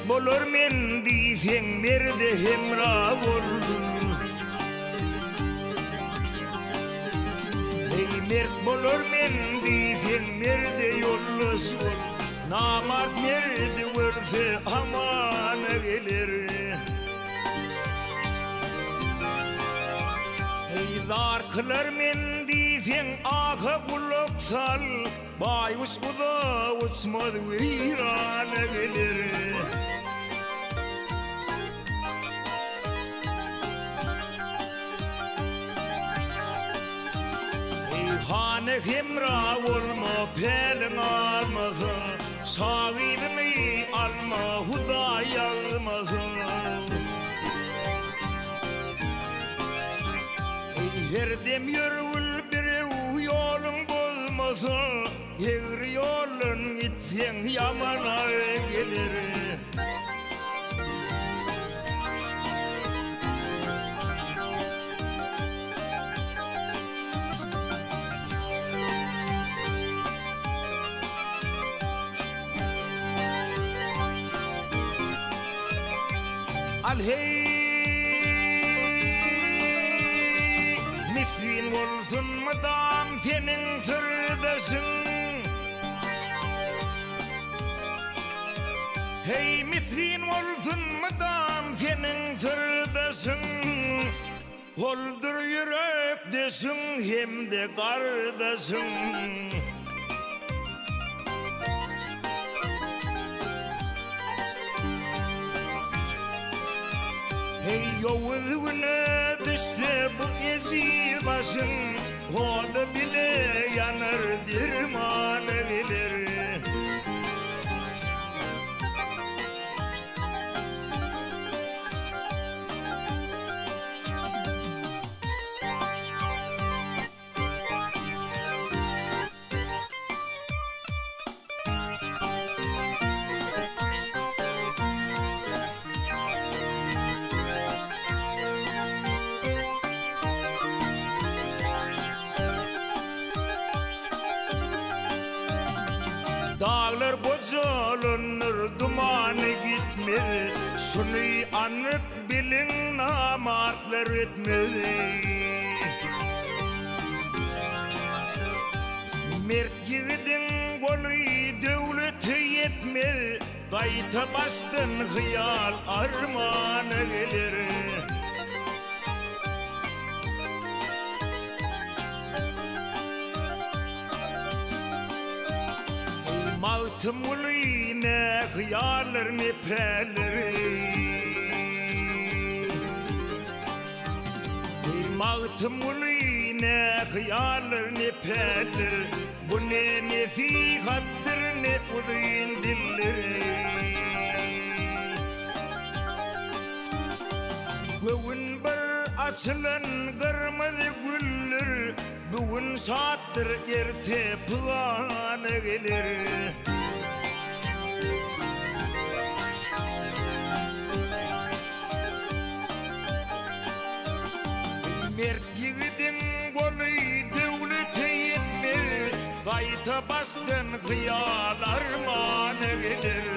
bolur men diýseň merde hemra bol. Hey mert bolur men diýseň merde ýoldaş bol. Namart merde görse amana gelir. Hey zar kılar men diýseň aha gulak sal. Baýuş uda uçmaz weýrana gelir. Hane hemra olma pelin almasın, şahidimi alma Huda yazmasın. Her dem yürül bir yolun bozmasın, eğri yolun gitsen yamana gelir. Al hey miskin olsun madam senin sırdaşın. Hey miskin olsun madam senin sırdaşın. Oldur yürekdesin hem de kardeşin. Hey yoluna düştü bu ezi başın, o da bile yanar dirmanı bilir. Dağlar bozulunur, dumanı gitmez. Şunu anıp bilin, namartlar etmez. Mert yiğidin golü devleti yetmez. Gayta bastın hıyal armağanı gelir. Mağtım ulu ne hıyalır ne pelir. Mağtım ulu ne hıyalır ne pelir. Bu ne nesihattır ne uzun dillir. Göğün bir açılan kırmızı güller. Bugün sattır erte pıvanı gelir. Mert yiğidin golü devleti yetmez. Gayta bastın hıyal armağanı gelir.